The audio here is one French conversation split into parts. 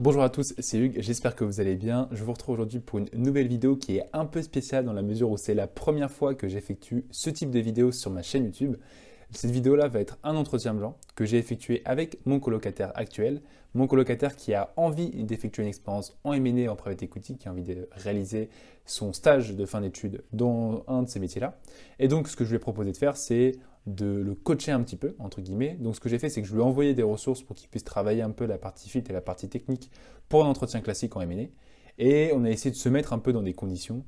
Bonjour à tous, c'est Hugues, j'espère que vous allez bien. Je vous retrouve aujourd'hui pour une nouvelle vidéo qui est un peu spéciale dans la mesure où c'est la première fois que j'effectue ce type de vidéo sur ma chaîne YouTube. Cette vidéo-là va être un entretien blanc que j'ai effectué avec mon colocataire actuel, mon colocataire qui a envie d'effectuer une expérience en M&A en private equity, qui a envie de réaliser son stage de fin d'études dans un de ces métiers-là. Et donc ce que je lui ai proposé de faire, c'est de le coacher un petit peu, entre guillemets. Donc ce que j'ai fait, c'est que je lui ai envoyé des ressources pour qu'il puisse travailler un peu la partie fit et la partie technique pour un entretien classique en M&A. Et on a essayé de se mettre un peu dans des conditions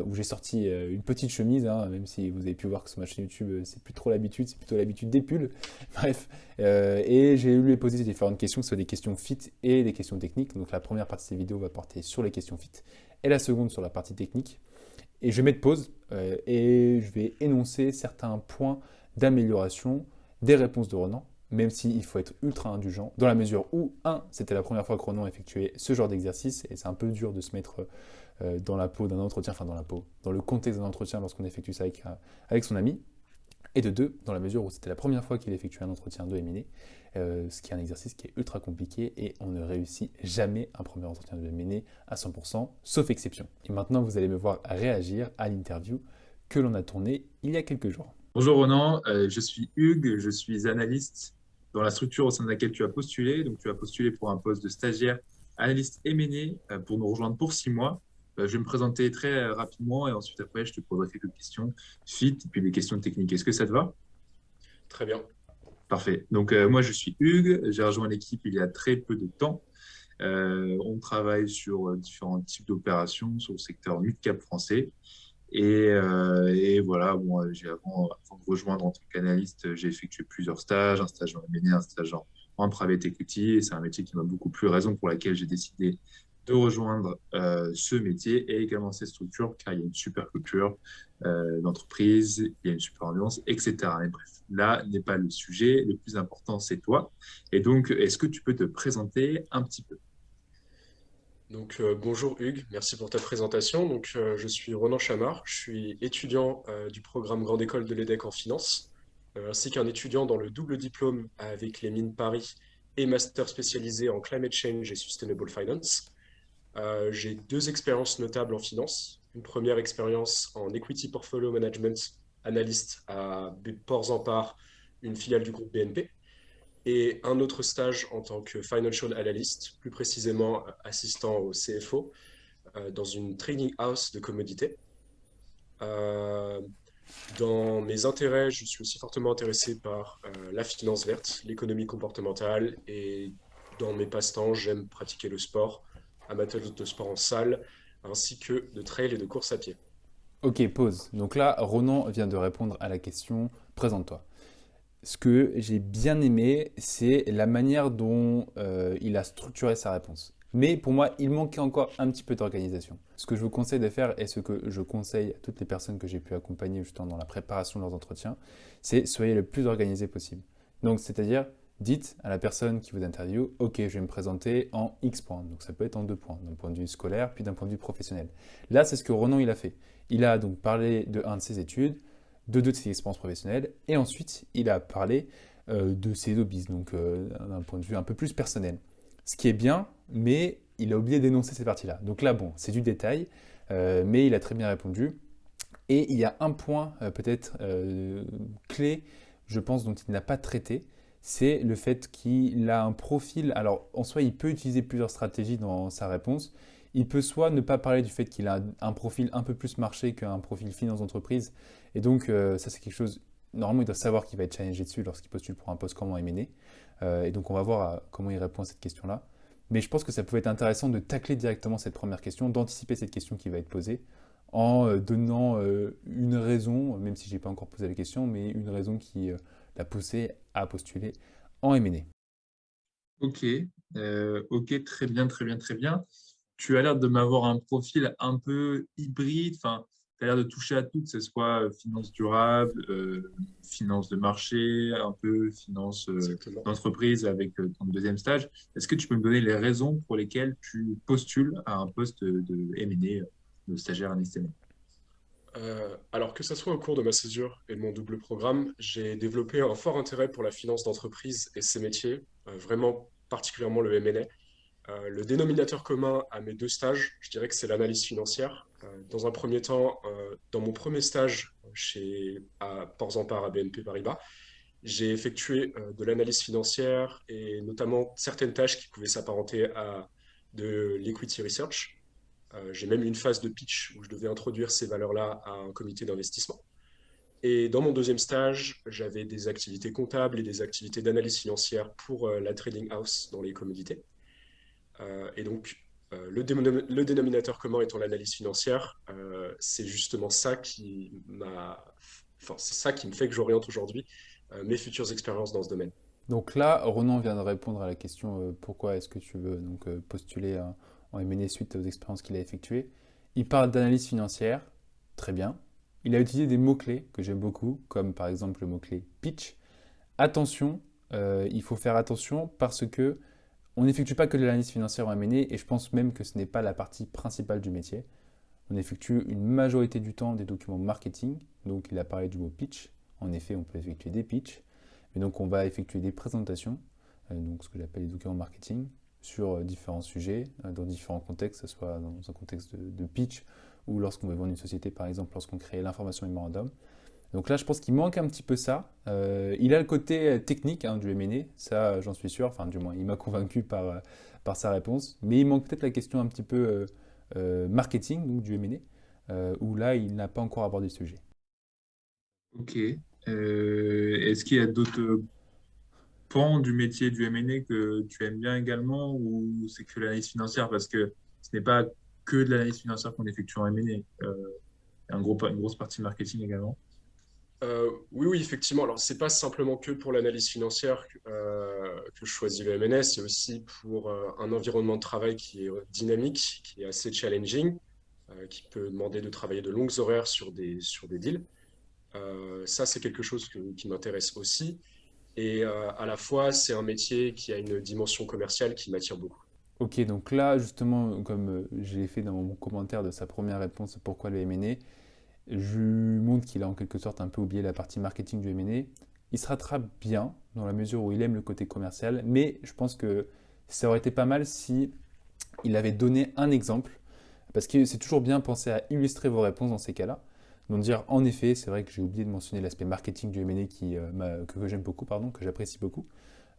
où j'ai sorti une petite chemise, hein, même si vous avez pu voir que sur ma chaîne YouTube, c'est plus trop l'habitude, c'est plutôt l'habitude des pulls. Bref, et j'ai lui poser différentes questions, que ce soit des questions fit et des questions techniques. Donc la première partie de cette vidéo va porter sur les questions fit et la seconde sur la partie technique. Et je vais mettre pause et je vais énoncer certains points d'amélioration des réponses de Ronan, même s'il faut être ultra indulgent, dans la mesure où, c'était la première fois que Ronan effectuait ce genre d'exercice, et c'est un peu dur de se mettre dans la peau d'un entretien, enfin dans le contexte d'un entretien lorsqu'on effectue ça avec son ami, et de deux, dans la mesure où c'était la première fois qu'il effectuait un entretien de M&A, ce qui est un exercice qui est ultra compliqué, et on ne réussit jamais un premier entretien de M&A à 100%, sauf exception. Et maintenant, vous allez me voir réagir à l'interview que l'on a tournée il y a quelques jours. Bonjour Ronan, je suis Hugues, je suis analyste dans la structure au sein de laquelle tu as postulé. Donc, tu as postulé pour un poste de stagiaire analyste M&A pour nous rejoindre pour 6 mois. Je vais me présenter très rapidement et ensuite après, je te poserai quelques questions fit et puis des questions techniques. Est-ce que ça te va? Très bien. Parfait. Donc, moi, je suis Hugues, j'ai rejoint l'équipe il y a très peu de temps. On travaille sur différents types d'opérations sur le secteur mid-cap français. Et voilà, bon, avant de rejoindre en tant qu'analyste, j'ai effectué plusieurs stages, un stage en M&A, un stage en private equity, et c'est un métier qui m'a beaucoup plu, raison pour laquelle j'ai décidé de rejoindre ce métier et également cette structure, car il y a une super culture d'entreprise, il y a une super ambiance, etc. Mais bref, là n'est pas le sujet, le plus important c'est toi. Et donc, est-ce que tu peux te présenter un petit peu? Bonjour Hugues, merci pour ta présentation. Je suis Ronan Chamard, je suis étudiant du programme Grande École de l'EDEC en finance, ainsi qu'un étudiant dans le double diplôme avec les mines Paris et master spécialisé en climate change et sustainable finance. J'ai deux expériences notables en finance. Une première expérience en equity portfolio management, analyste à Ports en Par, une filiale du groupe BNP. Et un autre stage en tant que financial analyst, plus précisément assistant au CFO, dans une trading house de commodités. Euh, dans mes intérêts, je suis aussi fortement intéressé par la finance verte, l'économie comportementale, et dans mes passe-temps, j'aime pratiquer le sport, amateur de sport en salle, ainsi que de trail et de course à pied. Ok, pause. Donc là, Ronan vient de répondre à la question présente-toi. Ce que j'ai bien aimé, c'est la manière dont il a structuré sa réponse. Mais pour moi, il manquait encore un petit peu d'organisation. Ce que je vous conseille de faire et ce que je conseille à toutes les personnes que j'ai pu accompagner justement dans la préparation de leurs entretiens, c'est soyez le plus organisé possible. Donc, c'est-à-dire, dites à la personne qui vous interviewe, ok, je vais me présenter en X points. Donc, ça peut être en 2 points, d'un point de vue scolaire, puis d'un point de vue professionnel. Là, c'est ce que Ronan il a fait. Il a donc parlé de un de ses études, de deux de ses expériences professionnelles, et ensuite il a parlé de ses hobbies, donc d'un point de vue un peu plus personnel. Ce qui est bien, mais il a oublié d'énoncer ces parties-là. Donc là, bon, c'est du détail, mais il a très bien répondu. Et il y a un point peut-être clé, je pense, dont il n'a pas traité, c'est le fait qu'il a un profil. Alors, en soi, il peut utiliser plusieurs stratégies dans sa réponse. Il peut soit ne pas parler du fait qu'il a un profil un peu plus marché qu'un profil finance d'entreprise. Et donc, ça, c'est quelque chose. Normalement, il doit savoir qu'il va être challengé dessus lorsqu'il postule pour un poste comme en M&A. Et donc, on va voir comment il répond à cette question-là. Mais je pense que ça peut être intéressant de tacler directement cette première question, d'anticiper cette question qui va être posée en donnant une raison, même si je n'ai pas encore posé la question, mais une raison qui l'a poussé à postuler en M&A. Ok, ok, très bien, très bien, très bien. Tu as l'air de m'avoir un profil un peu hybride, enfin, tu as l'air de toucher à tout, que ce soit finance durable, finance de marché, un peu finance Exactement. d'entreprise avec ton deuxième stage. Est-ce que tu peux me donner les raisons pour lesquelles tu postules à un poste de M&A, de stagiaire analyste M&A? Alors que ce soit au cours de ma césure et de mon double programme, j'ai développé un fort intérêt pour la finance d'entreprise et ses métiers, vraiment particulièrement le M&A. Le dénominateur commun à mes deux stages, je dirais que c'est l'analyse financière. Dans un premier temps, dans mon premier stage à Porzampar à BNP Paribas, j'ai effectué de l'analyse financière et notamment certaines tâches qui pouvaient s'apparenter à de l'equity research. J'ai même eu une phase de pitch où je devais introduire ces valeurs-là à un comité d'investissement. Et dans mon deuxième stage, j'avais des activités comptables et des activités d'analyse financière pour la trading house dans les commodités. Et donc, le dénominateur commun étant l'analyse financière, c'est justement ça c'est ça qui me fait que j'oriente aujourd'hui mes futures expériences dans ce domaine. Donc là, Ronan vient de répondre à la question pourquoi est-ce que tu veux donc postuler en M&A suite aux expériences qu'il a effectuées. Il parle d'analyse financière, très bien. Il a utilisé des mots-clés que j'aime beaucoup, comme par exemple le mot-clé pitch. Attention, il faut faire attention parce que on n'effectue pas que de l'analyse financière en M&A et je pense même que ce n'est pas la partie principale du métier. On effectue une majorité du temps des documents marketing, donc il a parlé du mot pitch. En effet, on peut effectuer des pitchs. Et donc, on va effectuer des présentations, donc ce que j'appelle les documents marketing, sur différents sujets, dans différents contextes, que ce soit dans un contexte de pitch ou lorsqu'on veut vendre une société, par exemple, lorsqu'on crée l'information mémorandum. Donc là, je pense qu'il manque un petit peu ça. Il a le côté technique du M&A, ça j'en suis sûr, enfin du moins il m'a convaincu par sa réponse, mais il manque peut-être la question un petit peu marketing donc, du M&A, où là il n'a pas encore abordé le sujet. Ok. Est-ce qu'il y a d'autres pans du métier du M&A que tu aimes bien également ou c'est que l'analyse financière? Parce que ce n'est pas que de l'analyse financière qu'on effectue en M&A. Une grosse partie marketing également. Oui, oui, effectivement. Alors, c'est pas simplement que pour l'analyse financière que je choisis le MNS, c'est aussi pour un environnement de travail qui est dynamique, qui est assez challenging, qui peut demander de travailler de longues horaires sur des deals. Ça, c'est quelque chose qui m'intéresse aussi. Et à la fois, c'est un métier qui a une dimension commerciale qui m'attire beaucoup. Ok, donc là justement, comme je l'ai fait dans mon commentaire de sa première réponse pourquoi le M&A, je lui montre qu'il a en quelque sorte un peu oublié la partie marketing du M&A. Il se rattrape bien dans la mesure où il aime le côté commercial, mais je pense que ça aurait été pas mal si il avait donné un exemple, parce que c'est toujours bien penser à illustrer vos réponses dans ces cas-là. Donc dire en effet, c'est vrai que j'ai oublié de mentionner l'aspect marketing du M&A que j'aime beaucoup, pardon, que j'apprécie beaucoup.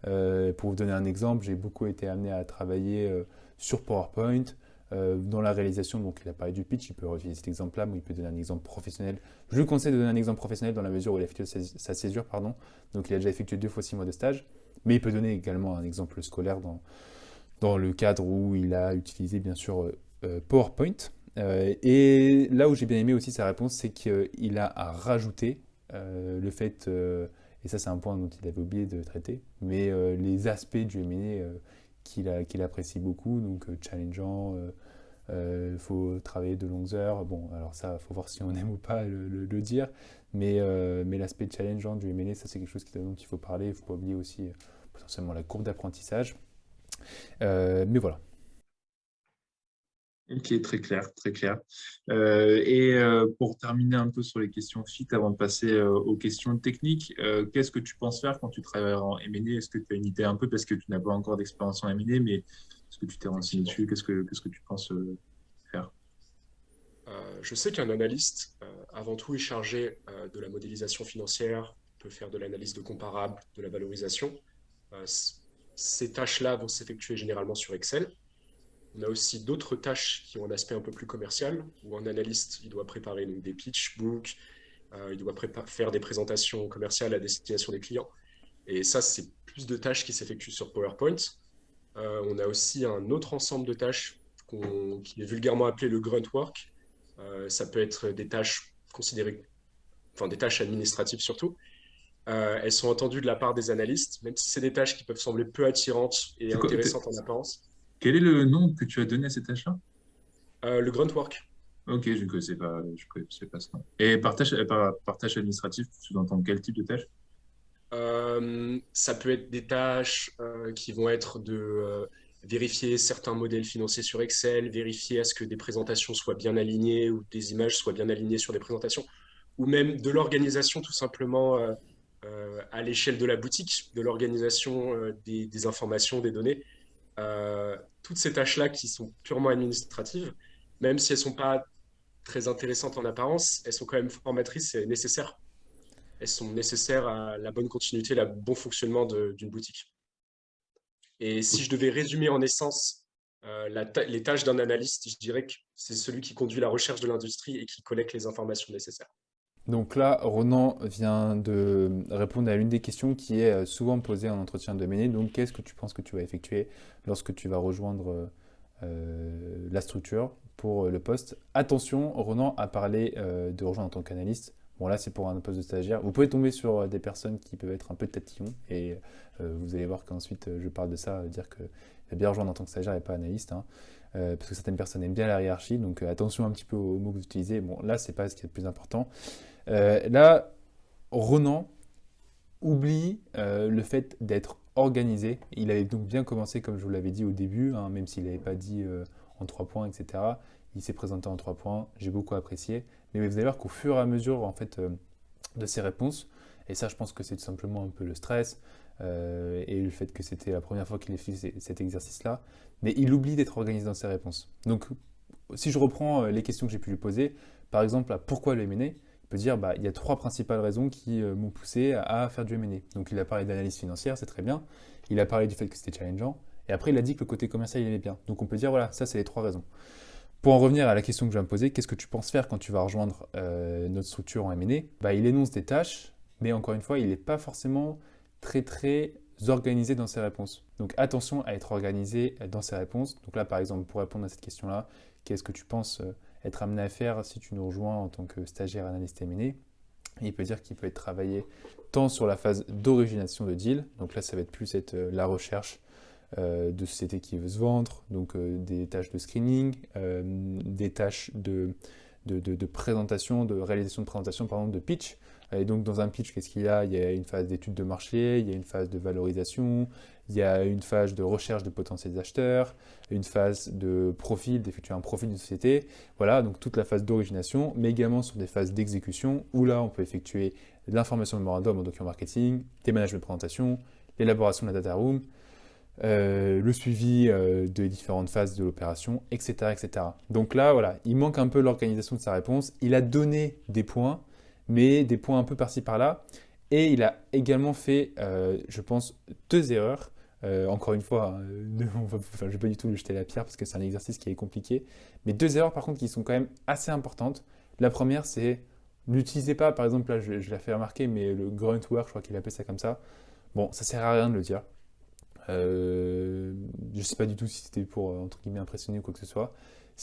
Pour vous donner un exemple, j'ai beaucoup été amené à travailler sur PowerPoint, dans la réalisation, donc il a parlé du pitch, il peut utiliser cet exemple-là, mais il peut donner un exemple professionnel. Je lui conseille de donner un exemple professionnel dans la mesure où il a effectué sa césure, pardon. Donc il a déjà effectué 2 fois 6 mois de stage, mais il peut donner également un exemple scolaire dans le cadre où il a utilisé bien sûr PowerPoint. Et là où j'ai bien aimé aussi sa réponse, c'est qu'il a à rajouter le fait, et ça c'est un point dont il avait oublié de traiter, mais les aspects du M&A qu'il apprécie beaucoup, donc challengeant, faut travailler de longues heures. Bon, alors ça, faut voir si on aime ou pas le dire, mais l'aspect challengeant du M&A, ça c'est quelque chose dont il faut parler. Il ne faut pas oublier aussi potentiellement la courbe d'apprentissage. Mais voilà. Ok, très clair, très clair. Pour terminer un peu sur les questions fit, avant de passer aux questions techniques, qu'est-ce que tu penses faire quand tu travailles en M&A? Est-ce que tu as une idée un peu, parce que tu n'as pas encore d'expérience en M&A, mais est-ce que tu t'es renseigné Effectivement. dessus? Qu'est-ce que tu penses faire? Je sais qu'un analyste, avant tout, est chargé de la modélisation financière, peut faire de l'analyse de comparables, de la valorisation. Ces tâches-là vont s'effectuer généralement sur Excel. On a aussi d'autres tâches qui ont un aspect un peu plus commercial, où un analyste, il doit préparer donc, des pitch books, il doit faire des présentations commerciales à destination des clients. Et ça, c'est plus de tâches qui s'effectuent sur PowerPoint. On a aussi un autre ensemble de tâches qui est vulgairement appelé le grunt work. Ça peut être des tâches considérées, enfin des tâches administratives surtout. Elles sont entendues de la part des analystes, même si c'est des tâches qui peuvent sembler peu attirantes et C'est quoi, intéressantes en apparence. quel est le nom que tu as donné à cette tâche-là? Le grunt work, Ok, je connaissais pas ce nom. Et par tâche administrative, tu sous-entends quel type de tâche? ça peut être des tâches qui vont être de vérifier certains modèles financiers sur Excel, vérifier à ce que des présentations soient bien alignées ou des images soient bien alignées sur des présentations, ou même de l'organisation tout simplement à l'échelle de la boutique, de l'organisation des informations, des données. toutes ces tâches-là qui sont purement administratives, même si elles sont pas très intéressantes en apparence, elles sont quand même formatrices et nécessaires. Elles sont nécessaires à la bonne continuité, le bon fonctionnement d'une boutique. Et si je devais résumer en essence les tâches d'un analyste, je dirais que c'est celui qui conduit la recherche de l'industrie et qui collecte les informations nécessaires. Donc là, Ronan vient de répondre à l'une des questions qui est souvent posée en entretien de M&A. Donc, qu'est-ce que tu penses que tu vas effectuer lorsque tu vas rejoindre la structure pour le poste? Attention, Ronan a parlé de rejoindre en tant qu'analyste. Bon, là, c'est pour un poste de stagiaire. Vous pouvez tomber sur des personnes qui peuvent être un peu tatillons et vous allez voir qu'ensuite, je parle de ça, dire que va bien rejoindre en tant que stagiaire et pas analyste, hein. Parce que certaines personnes aiment bien la hiérarchie. Donc, attention un petit peu aux mots que vous utilisez. Bon, là, c'est pas ce qui est le plus important. Là, Ronan oublie le fait d'être organisé. Il avait donc bien commencé, comme je vous l'avais dit au début, hein, même s'il n'avait pas dit en 3 points, etc. Il s'est présenté en 3 points, j'ai beaucoup apprécié. Mais vous allez voir qu'au fur et à mesure en fait, de ses réponses, et ça je pense que c'est tout simplement un peu le stress et le fait que c'était la première fois qu'il ait fait cet exercice-là, mais il oublie d'être organisé dans ses réponses. Donc si je reprends les questions que j'ai pu lui poser, par exemple, pourquoi le M&A, il peut dire il y a 3 principales raisons qui m'ont poussé à faire du M&A. Donc il a parlé d'analyse financière, c'est très bien. Il a parlé du fait que c'était challengeant. Et après, il a dit que le côté commercial, il aimait bien. Donc on peut dire, voilà, ça c'est les 3 raisons. Pour en revenir à la question que je vais me poser, qu'est-ce que tu penses faire quand tu vas rejoindre notre structure en M&A? Il énonce des tâches, mais encore une fois, il n'est pas forcément très très organisé dans ses réponses. Donc attention à être organisé dans ses réponses. Donc là, par exemple, pour répondre à cette question-là, qu'est-ce que tu penses être amené à faire si tu nous rejoins en tant que stagiaire analyste M&A? Il peut dire qu'il peut être travaillé tant sur la phase d'origination de deal, donc là ça va être plus la recherche de société qui veut se vendre, donc des tâches de screening, des tâches de présentation, de réalisation de présentation, par exemple de pitch. Et donc dans un pitch, qu'est-ce qu'il y a? Il y a une phase d'étude de marché, il y a une phase de valorisation, il y a une phase de recherche de potentiels acheteurs, une phase de profil, d'effectuer un profil de société. Voilà, donc toute la phase d'origination, mais également sur des phases d'exécution, où là on peut effectuer de l'information memorandum en document marketing, des management de présentation, l'élaboration de la data room, le suivi des différentes phases de l'opération, etc., etc. Donc là, voilà, il manque un peu l'organisation de sa réponse. Il a donné des points, mais des points un peu par-ci par-là. Et il a également fait, je pense, 2 erreurs. Encore une fois, je ne vais pas du tout lui jeter la pierre parce que c'est un exercice qui est compliqué. Mais 2 erreurs, par contre, qui sont quand même assez importantes. La première, c'est n'utilisez pas, par exemple, là, je l'ai fait remarquer, mais le grunt work, je crois qu'il appelle ça comme ça. Bon, ça sert à rien de le dire. Je sais pas du tout si c'était pour entre guillemets impressionner ou quoi que ce soit.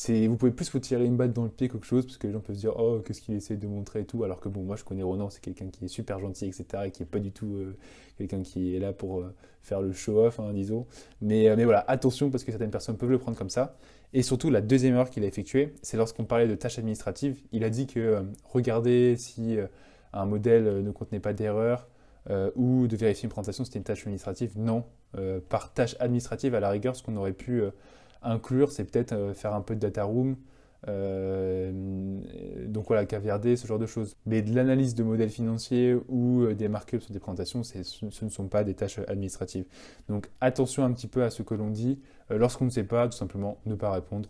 Vous pouvez plus vous tirer une balle dans le pied qu'autre chose parce que les gens peuvent se dire oh qu'est-ce qu'il essaie de montrer et tout, alors que bon moi je connais Ronan, c'est quelqu'un qui est super gentil, etc., et qui est pas du tout quelqu'un qui est là pour faire le show off, hein, disons, mais voilà, attention parce que certaines personnes peuvent le prendre comme ça. Et surtout la deuxième erreur qu'il a effectuée, c'est lorsqu'on parlait de tâches administratives. Il a dit que regardez si un modèle ne contenait pas d'erreur ou de vérifier une présentation, c'était une tâche administrative. Non, par tâche administrative, à la rigueur, ce qu'on aurait pu inclure, c'est peut-être faire un peu de data room, donc voilà, caviarder, ce genre de choses. Mais de l'analyse de modèles financiers ou des markups sur des présentations, ce ne sont pas des tâches administratives. Donc attention un petit peu à ce que l'on dit. Lorsqu'on ne sait pas, tout simplement ne pas répondre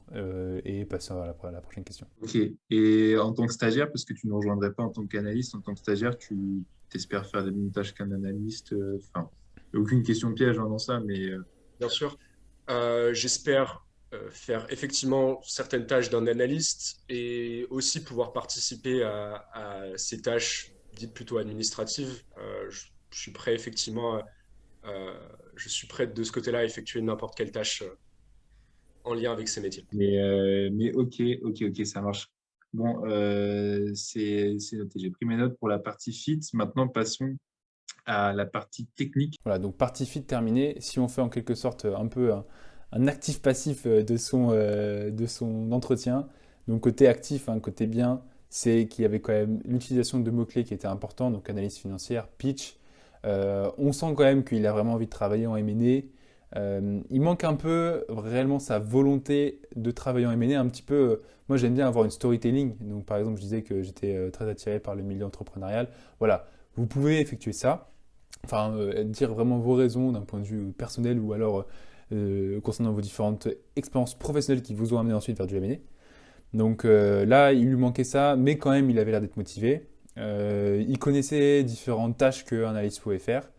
et passer à la prochaine question. Ok. Et en tant que stagiaire, parce que tu ne rejoindrais pas en tant qu'analyste, en tant que stagiaire, tu espères faire les mêmes tâches qu'un analyste. Enfin, aucune question piège dans ça, mais Bien sûr, j'espère faire effectivement certaines tâches d'un analyste et aussi pouvoir participer à ces tâches dites plutôt administratives. Je suis prêt effectivement, euh, je suis prêt de ce côté-là à effectuer n'importe quelle tâche en lien avec ces métiers. mais ok, ça marche. Bon, c'est noté. J'ai pris mes notes pour la partie fit. Maintenant, passons à la partie technique. Voilà, donc partie fit terminée. Si on fait en quelque sorte un peu un actif passif de son entretien, donc côté actif, hein, côté bien, c'est qu'il y avait quand même l'utilisation de mots-clés qui était important, donc analyse financière, pitch. On sent quand même qu'il a vraiment envie de travailler en M&A. Il manque un peu réellement sa volonté de travailler en M&A, un petit peu. Moi, j'aime bien avoir une storytelling. Donc, par exemple, je disais que j'étais très attiré par le milieu entrepreneurial. Voilà, vous pouvez effectuer ça. Enfin, dire vraiment vos raisons d'un point de vue personnel ou alors concernant vos différentes expériences professionnelles qui vous ont amené ensuite vers du M&A. Donc là, il lui manquait ça, mais quand même, il avait l'air d'être motivé. Il connaissait différentes tâches qu'un analyste pouvait faire.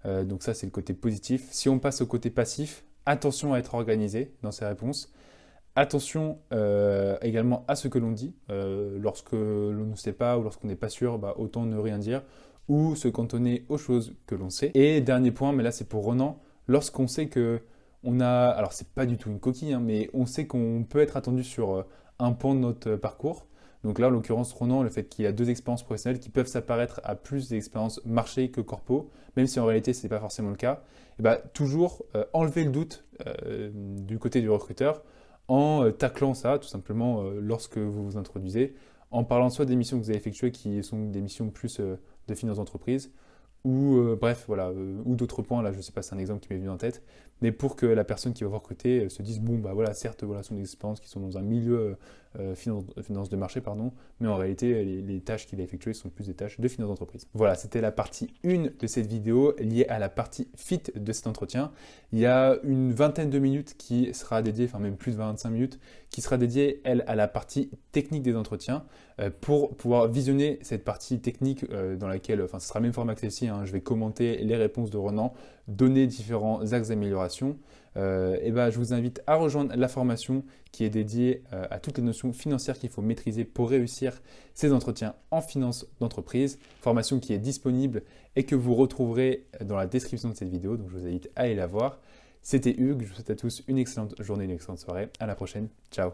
Donc ça, c'est le côté positif. Si on passe au côté passif, attention à être organisé dans ses réponses. Attention également à ce que l'on dit. Lorsque l'on ne sait pas ou lorsqu'on n'est pas sûr, autant ne rien dire ou se cantonner aux choses que l'on sait. Et dernier point, mais là c'est pour Renan, lorsqu'on sait que on a, alors c'est pas du tout une coquille, mais on sait qu'on peut être attendu sur un pan de notre parcours. Donc là, en l'occurrence, Ronan, le fait qu'il a 2 expériences professionnelles qui peuvent s'apparaître à plus d'expériences marché que corpo, même si en réalité, ce n'est pas forcément le cas, et toujours enlever le doute du côté du recruteur en taclant ça, tout simplement, lorsque vous vous introduisez, en parlant soit des missions que vous avez effectuées qui sont des missions plus de finance d'entreprise, ou bref, voilà, ou d'autres points, là je ne sais pas, c'est un exemple qui m'est venu en tête, mais pour que la personne qui va vous recruter se dise, bon, voilà, certes, voilà, ce sont des expériences qui sont dans un milieu finance de marché, pardon, mais en réalité, les tâches qu'il a effectuées sont plus des tâches de finance d'entreprise. Voilà, c'était la partie 1 de cette vidéo liée à la partie fit de cet entretien. Il y a une vingtaine de minutes qui sera dédiée, enfin même plus de 25 minutes, qui sera dédiée, elle, à la partie technique des entretiens, pour pouvoir visionner cette partie technique dans laquelle, enfin, ce sera le même format que celle-ci, hein, je vais commenter les réponses de Renan, donner différents axes d'amélioration. Je vous invite à rejoindre la formation qui est dédiée à toutes les notions financières qu'il faut maîtriser pour réussir ces entretiens en finance d'entreprise. Formation qui est disponible et que vous retrouverez dans la description de cette vidéo. Donc je vous invite à aller la voir. C'était Hugues, je vous souhaite à tous une excellente journée, une excellente soirée. À la prochaine, ciao.